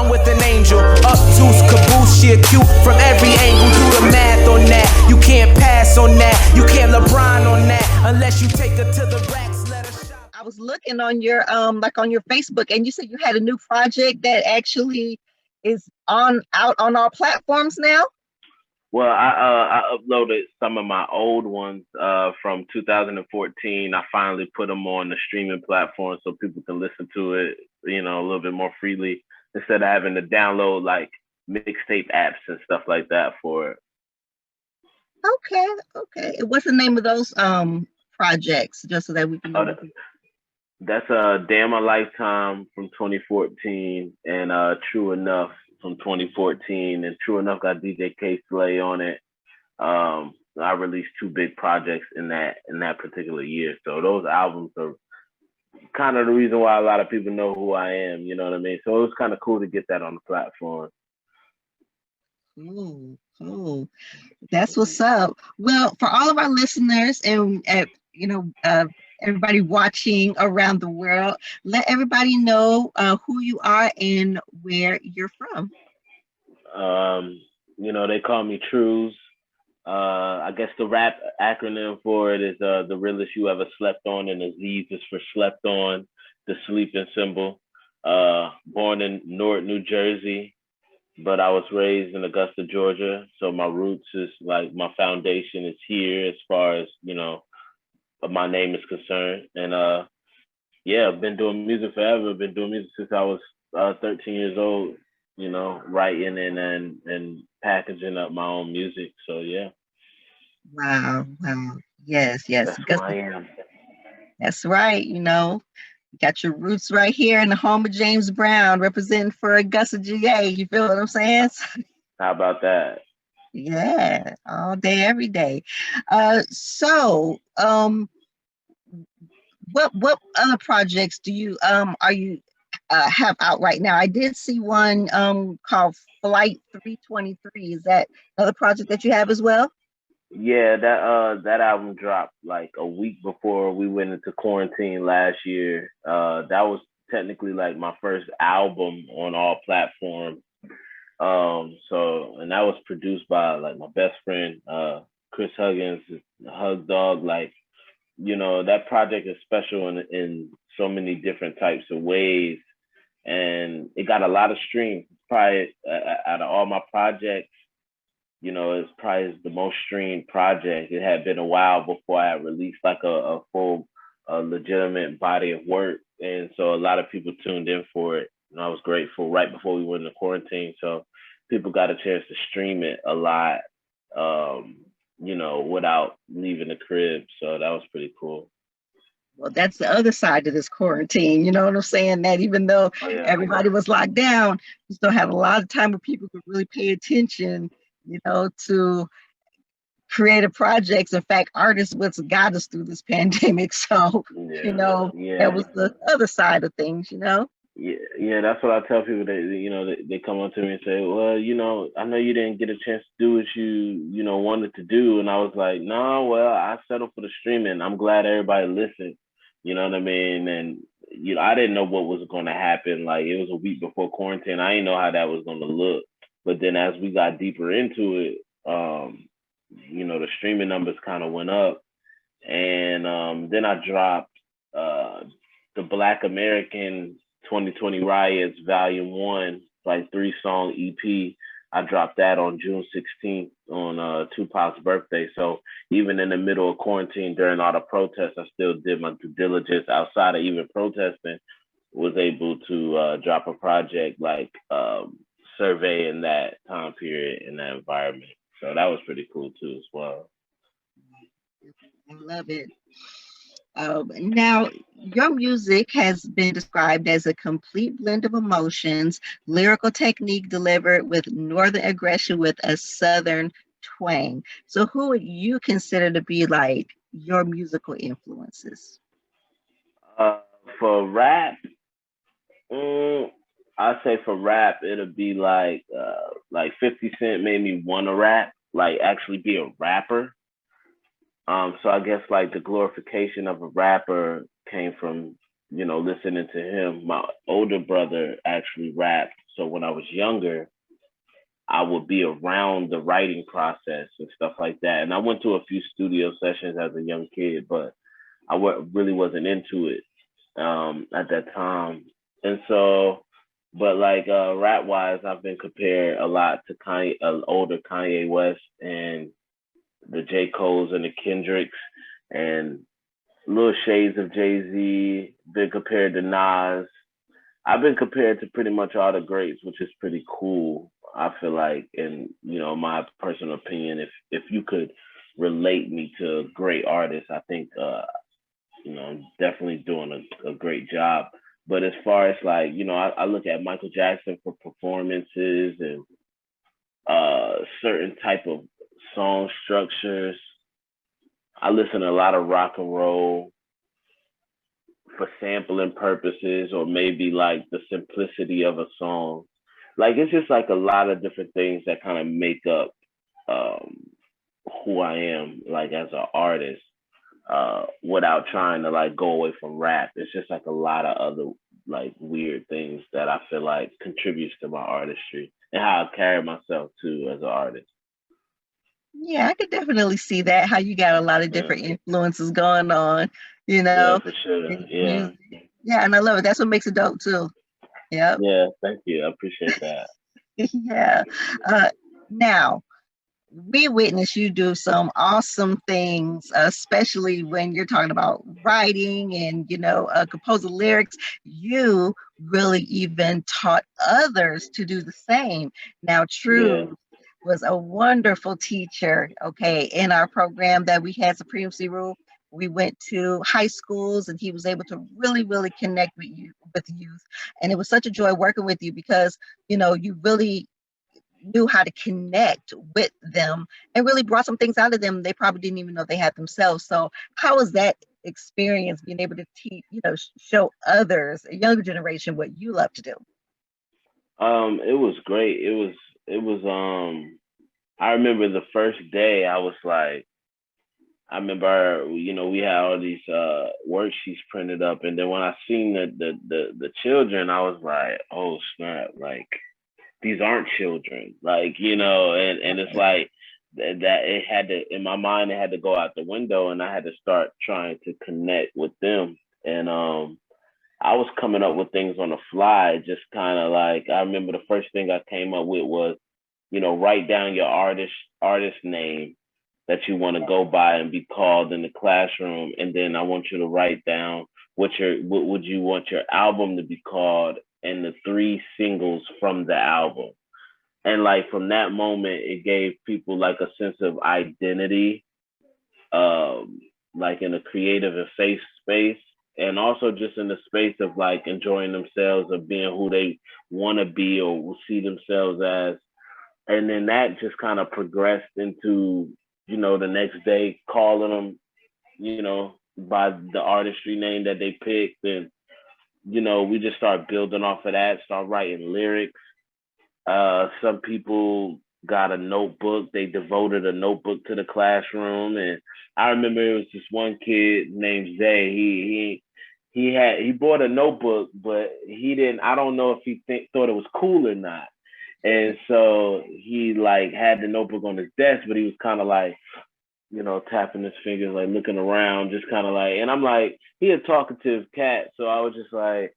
I'm with an angel, obtuse, caboose, she acute from every angle. Do the math on that, you can't pass on that, you can't LeBron on that, unless you take her to the racks, let her shop. I was looking on your like on your Facebook, and you said you had a new project that actually is out on all platforms now. Well, I uploaded some of my old ones from 2014. I finally put them on the streaming platform so people can listen to it, you know, a little bit more freely instead of having to download like mixtape apps and stuff like that for it. Okay. What's the name of those projects, just so that we can know? That's Damn a Lifetime from 2014 and True Enough from 2014, and True Enough got DJ K Slay on it. I released two big projects in that particular year, so those albums are kind of the reason why a lot of people know who I am. You know what I mean? So it was kind of cool to get that on the platform. Cool. That's what's up. Well, for all of our listeners and everybody watching around the world, let everybody know who you are and where you're from. They call me Truez. I guess the rap acronym for it is the realest you ever slept on, and the Z is for slept on, the sleeping symbol. Born in Newark, New Jersey, but I was raised in Augusta, Georgia. So my roots is like my foundation is here as far as, my name is concerned. And I've been doing music forever. I've been doing music since I was 13 years old, writing and packaging up my own music. So yeah. Wow. Yes. That's who I am. That's right. Got your roots right here in the home of James Brown, representing for Augusta, GA. You feel what I'm saying? How about that? Yeah, all day, every day. So, what other projects do you are you have out right now? I did see one called Flight 323. Is that another project that you have as well? Yeah, that album dropped like a week before we went into quarantine last year. That was technically like my first album on all platforms. And that was produced by like my best friend, Chris Huggins, Hug Dog. Like, that project is special in so many different types of ways, and it got a lot of streams. Probably out of all my projects, it's probably the most streamed project. It had been a while before I had released like a full, legitimate body of work. And so a lot of people tuned in for it. And I was grateful right before we went into quarantine. So people got a chance to stream it a lot, without leaving the crib. So that was pretty cool. Well, that's the other side of this quarantine. You know what I'm saying? That even though everybody was locked down, you still had a lot of time where people could really pay attention, to creative projects. In fact, artists what's got us through this pandemic. So, that was the other side of things, Yeah, that's what I tell people. They come up to me and say, well, I know you didn't get a chance to do what you wanted to do. And I was like, no, well, I settled for the streaming. I'm glad everybody listened. You know what I mean? And, I didn't know what was going to happen. Like, it was a week before quarantine. I didn't know how that was going to look. But then as we got deeper into it, the streaming numbers kind of went up. And then I dropped the Black American 2020 Riots Volume 1, like 3-song EP. I dropped that on June 16th on Tupac's birthday. So even in the middle of quarantine during all the protests, I still did my due diligence outside of even protesting, was able to drop a project like surveying that time period in that environment. So that was pretty cool too as well. I love it. Now, your music has been described as a complete blend of emotions, lyrical technique delivered with northern aggression with a southern twang. So who would you consider to be like your musical influences? For rap, I'd say for rap, it'll be like 50 Cent made me want to rap, like actually be a rapper. So I guess like the glorification of a rapper came from, listening to him. My older brother actually rapped, So when I was younger, I would be around the writing process and stuff like that. And I went to a few studio sessions as a young kid, but really wasn't into it at that time. And so, but like rap wise, I've been compared a lot to Kanye, older Kanye West and the J. Cole's and the Kendricks and little shades of Jay-Z, been compared to Nas. I've been compared to pretty much all the greats, which is pretty cool. I feel like, and my personal opinion, if you could relate me to a great artist, I think I'm definitely doing a great job. But as far as like, I look at Michael Jackson for performances and certain type of song structures. I listen to a lot of rock and roll for sampling purposes, or maybe like the simplicity of a song. Like it's just like a lot of different things that kind of make up um, who I am, like as an artist, without trying to like go away from rap. It's just like a lot of other like weird things that I feel like contributes to my artistry and how I carry myself too as an artist. Yeah, I could definitely see that, how you got a lot of Yeah, different influences going on, yeah, for sure. in Yeah, music. Yeah, and I love it. That's what makes it dope too. Yep. yeah. Thank you. I appreciate that. Yeah. Uh, Now, we witness you do some awesome things, especially when you're talking about writing and, composing lyrics. You really even taught others to do the same. Now, Yeah. Truez was a wonderful teacher, okay, in our program that we had Supremacy Rule. We went to high schools and he was able to really, really connect with youth. And it was such a joy working with you because, you really knew how to connect with them and really brought some things out of them they probably didn't even know they had themselves. So how was that experience being able to teach, show others, a younger generation, what you love to do? It was great. It was I remember the first day I was like, I remember, we had all these worksheets printed up, and then when I seen the children, I was like, oh snap, like these aren't children, like and it's like that it had to, in my mind, it had to go out the window, and I had to start trying to connect with them, and I was coming up with things on the fly, just kind of like, I remember the first thing I came up with was, write down your artist name that you want to go by and be called in the classroom, and then I want you to write down what would you want your album to be called, and the 3 singles from the album. And like from that moment, it gave people like a sense of identity, um, like in a creative and safe space, and also just in the space of like enjoying themselves, of being who they want to be or will see themselves as. And then that just kind of progressed into, the next day calling them, by the artistry name that they picked. And, we just start building off of that, start writing lyrics. Some people got a notebook. They devoted a notebook to the classroom. And I remember it was this one kid named Zay. He bought a notebook, but he didn't. I don't know if he thought it was cool or not. And so he like had the notebook on his desk, but he was kind of like, tapping his fingers, like looking around, just kind of like. And I'm like, he a talkative cat, so I was just like,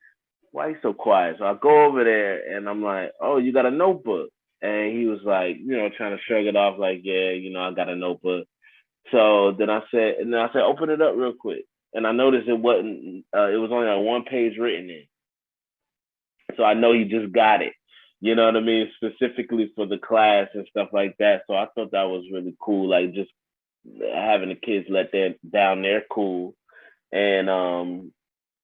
why you so quiet? So I go over there and I'm like, oh, you got a notebook? And he was like, trying to shrug it off, like, yeah, I got a notebook. So then I said, open it up real quick. And I noticed it wasn't, it was only on one page written in. So I know he just got it. You know what I mean? Specifically for the class and stuff like that. So I thought that was really cool. Like just having the kids let down their cool. And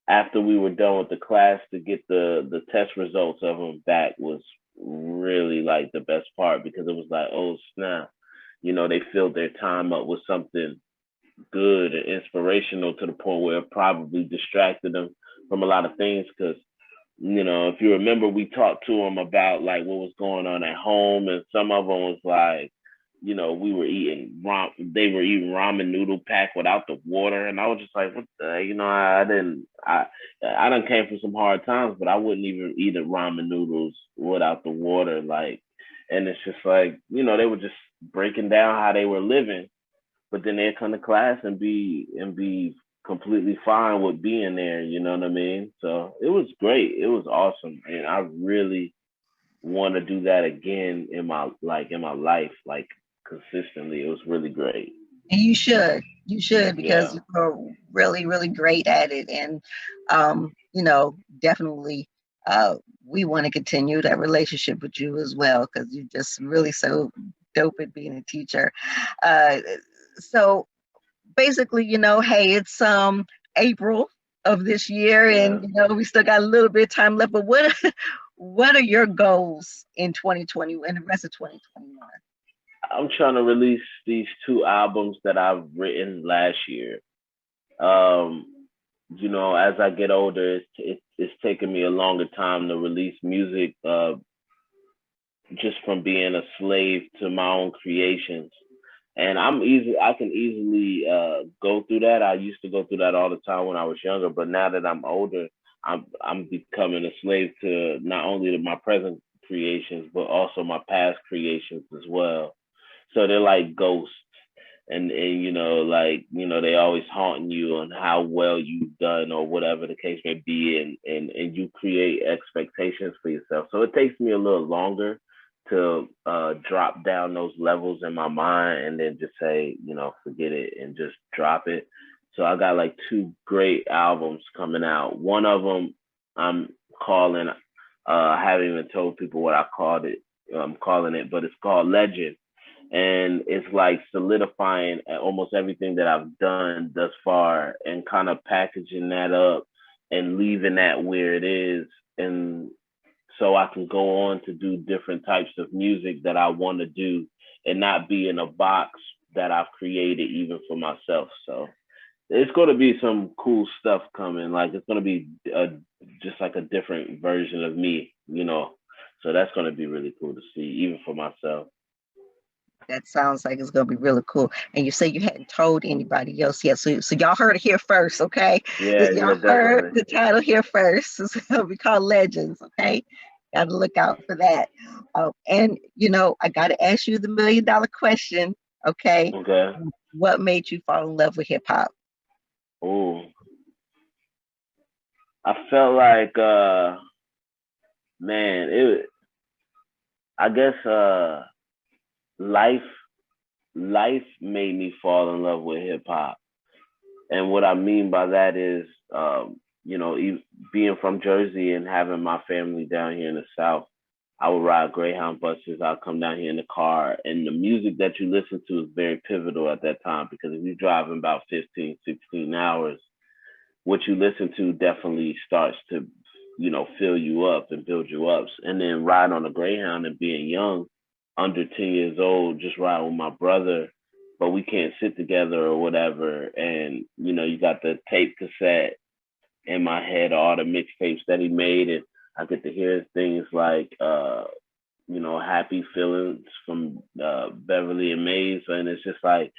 after we were done with the class, to get the test results of them back was really like the best part, because it was like, oh snap, they filled their time up with something good and inspirational, to the point where it probably distracted them from a lot of things. Because if you remember, we talked to them about like what was going on at home, and some of them was like, we were eating they were eating ramen noodle pack without the water, and I was just like, what the, I done came from some hard times, but I wouldn't even eat the ramen noodles without the water, like, and it's just like, they were just breaking down how they were living, but then they'd come to class and be completely fine with being there, you know what I mean? So it was great. It was awesome. And I really want to do that again in my life, like consistently. It was really great. And you should, because Yeah. you're really, really great at it. And, definitely, we want to continue that relationship with you as well, because you're just really so dope at being a teacher. Uh, so basically, hey, it's April of this year, Yeah. and we still got a little bit of time left. But what are your goals in 2020 and the rest of 2021? I'm trying to release these two albums that I've written last year. Um, as I get older, it's taking me a longer time to release music, just from being a slave to my own creations. And I can easily go through that. I used to go through that all the time when I was younger, but now that I'm older, I'm becoming a slave to not only my present creations, but also my past creations as well. So they're like ghosts, and they always haunting you on how well you've done or whatever the case may be, and you create expectations for yourself. So it takes me a little longer to drop down those levels in my mind and then just say, forget it and just drop it. So I got like two great albums coming out. One of them I'm calling, I haven't even told people what I called it. I'm calling it, but it's called Legend. And it's like solidifying almost everything that I've done thus far and kind of packaging that up and leaving that where it is. And so I can go on to do different types of music that I want to do and not be in a box that I've created even for myself. So it's going to be some cool stuff coming. Like it's going to be just like a different version of me. So that's going to be really cool to see, even for myself. That sounds like it's gonna be really cool. And you say you hadn't told anybody else yet, so y'all heard it here first, okay? Yeah, Y'all yeah, heard definitely. the title here first. It's gonna be called Legends, okay? Got to look out for that. And I got to ask you the $1 million question, okay? Okay. What made you fall in love with hip hop? Oh, I felt like, man, I guess, life, life made me fall in love with hip hop. And what I mean by that is, being from Jersey and having my family down here in the South, I would ride Greyhound buses. I'll come down here in the car, and the music that you listen to is very pivotal at that time, because if you're driving about 15, 16 hours, what you listen to definitely starts to, fill you up and build you up. And then riding on a Greyhound and being young, under 10 years old, just riding with my brother, but we can't sit together or whatever. And, you got the tape cassette in my head, all the mixtapes that he made. And I get to hear things like, Happy Feelings from Beverly and Maze. And it's just like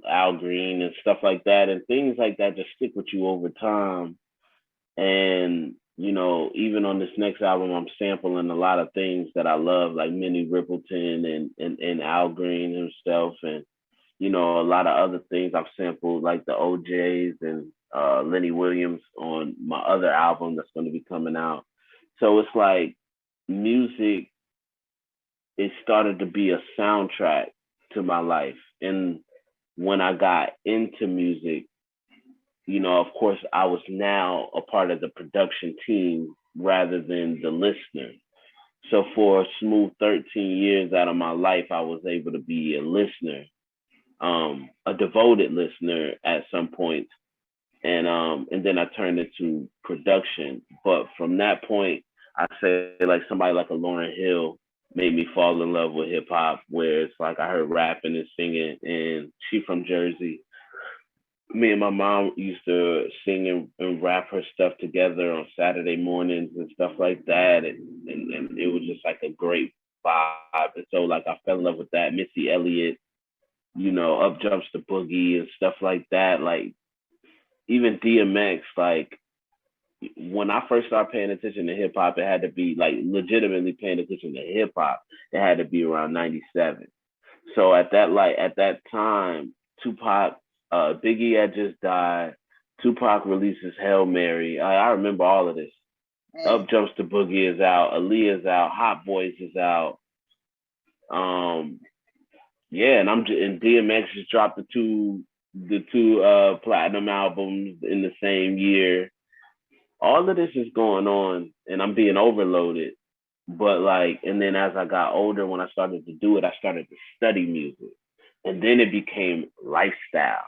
Al Green and stuff like that. And things like that just stick with you over time. And, even on this next album, I'm sampling a lot of things that I love, like Minnie Riperton and Al Green himself. And, a lot of other things I've sampled, like the OJs and Lenny Williams on my other album that's going to be coming out. So it's like music, it started to be a soundtrack to my life. And when I got into music, of course, I was now a part of the production team rather than the listener. So for a smooth 13 years out of my life, I was able to be a listener, a devoted listener at some point. And then I turned into production. But from that point, I say like somebody like a Lauryn Hill made me fall in love with hip hop, where it's like I heard rapping and singing, and she from Jersey. Me and my mom used to sing and rap her stuff together on Saturday mornings and stuff like that. And it was just like a great vibe. And so like I fell in love with that. Missy Elliott, you know, Up Jumps the Boogie and stuff like that. Like even DMX, like when I first started paying attention to hip hop, it had to be like legitimately paying attention to hip hop. It had to be around '97. So at that time, Tupac, Biggie had just died. Tupac releases Hail Mary. I remember all of this. Up Jumps the Boogie is out. Aaliyah's out. Hot Boys is out. Um, yeah, and DMX just dropped the two platinum albums in the same year. All of this is going on, and I'm being overloaded. But like, and then as I got older, when I started to do it, I started to study music, and then it became lifestyle.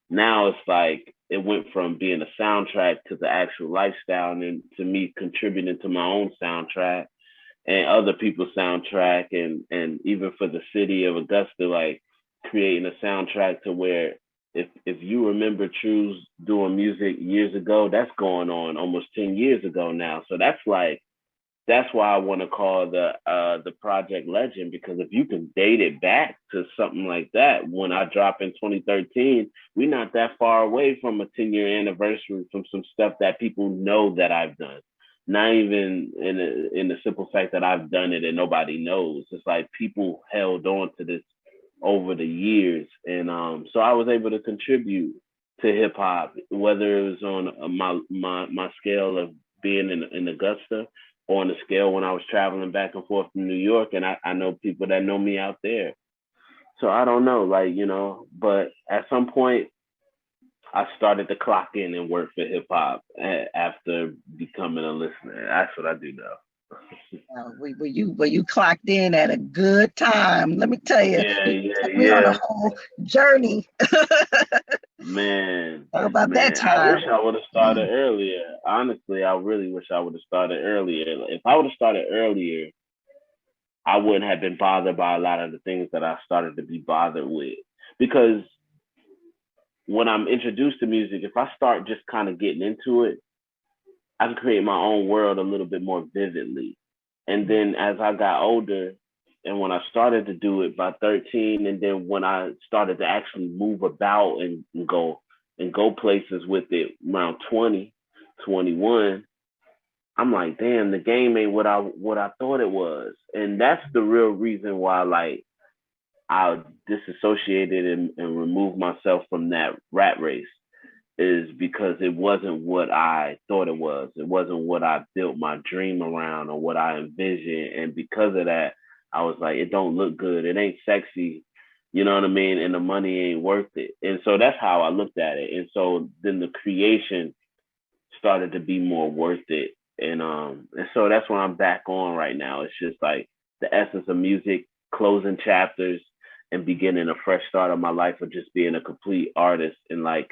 Now it's like it went from being a soundtrack to the actual lifestyle, and then to me contributing to my own soundtrack and other people's soundtrack, and even for the city of Augusta, like creating a soundtrack to where if you remember Truez doing music years ago, that's going on almost 10 years ago now. So that's why I want to call the project legend, because if you can date it back to something like that, when I dropped in 2013, we're not that far away from a 10-year anniversary from some stuff that people know that I've done. Not even in the simple fact that I've done it and nobody knows. It's like people held on to this over the years, and so I was able to contribute to hip hop, whether it was on my scale of being in Augusta, or on the scale when I was traveling back and forth from New York, and I know people that know me out there. So I don't know, like, you know, but at some point I started to clock in and work for hip hop after becoming a listener. That's what I do now. Were you clocked in at a good time? Let me tell you, you took me on a whole journey. Man, about that time. I wish I would have started earlier. Honestly, I really wish I would have started earlier. If I would have started earlier, I wouldn't have been bothered by a lot of the things that I started to be bothered with. Because when I'm introduced to music, if I start just kind of getting into it, I can create my own world a little bit more vividly. And then as I got older, and when I started to do it by 13, and then when I started to actually move about and go places with it around 20, 21, I'm like, damn, the game ain't what I thought it was. And that's the real reason why, like, I disassociated and removed myself from that rat race, is because it wasn't what I thought it was. It wasn't what I built my dream around or what I envisioned. And because of that, I was like, it don't look good. It ain't sexy. You know what I mean? And the money ain't worth it. And so that's how I looked at it. And so then the creation started to be more worth it. And so that's what I'm back on right now. It's just like the essence of music, closing chapters, and beginning a fresh start of my life of just being a complete artist, and like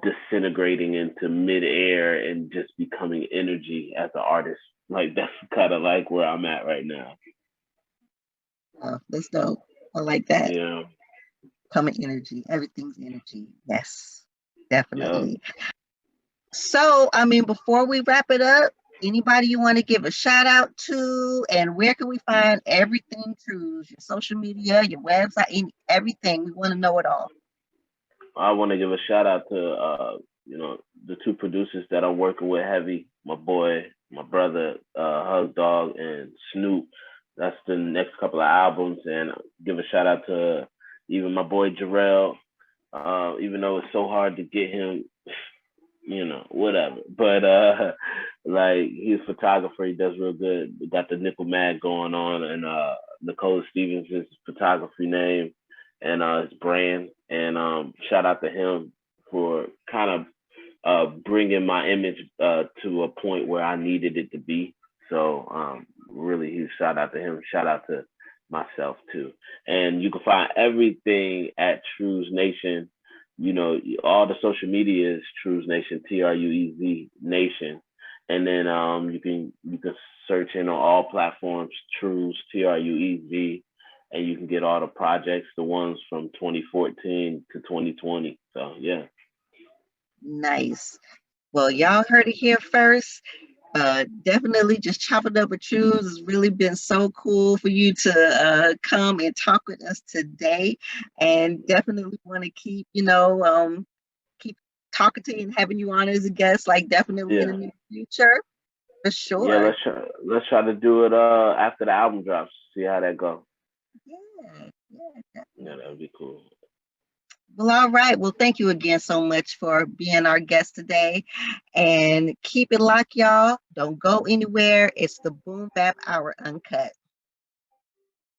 disintegrating into midair and just becoming energy as an artist. Like that's kind of like where I'm at right now. Oh, that's dope. I like that. Yeah. Becoming energy. Everything's energy. Yes, definitely. Yep. So, I mean, before we wrap it up, anybody you want to give a shout out to, and where can we find everything Truez? Your social media, your website, everything. We want to know it all. I want to give a shout out to the two producers that I'm working with heavy, my boy, my brother, Hug Dog, and Snoop. That's the next couple of albums. And give a shout out to even my boy Jarrell, even though it's so hard to get him, you know, whatever. But like, he's a photographer. He does real good. We got the Nickel Mag going on, and Nicole Stevens is his photography name and his brand. And shout out to him for kind of bringing my image to a point where I needed it to be. So really huge shout out to him. Shout out to myself too. And you can find everything at Truez Nation. You know, all the social media is Truez Nation, Truez Nation. And then you can search in on all platforms, Truez, Truez, and you can get all the projects, the ones from 2014 to 2020. So yeah. Nice. Well, y'all heard it here first. Definitely just chop it up with Truez. It's really been so cool for you to come and talk with us today, and definitely want to keep, keep talking to you and having you on as a guest, like definitely in Yeah, the near future, for yeah. sure. Let's try to do it after the album drops. See how that goes. Yeah, yeah. Yeah, that would be cool. Well, all right. Well, thank you again so much for being our guest today. And keep it locked, y'all. Don't go anywhere. It's the Boom Bap Hour Uncut.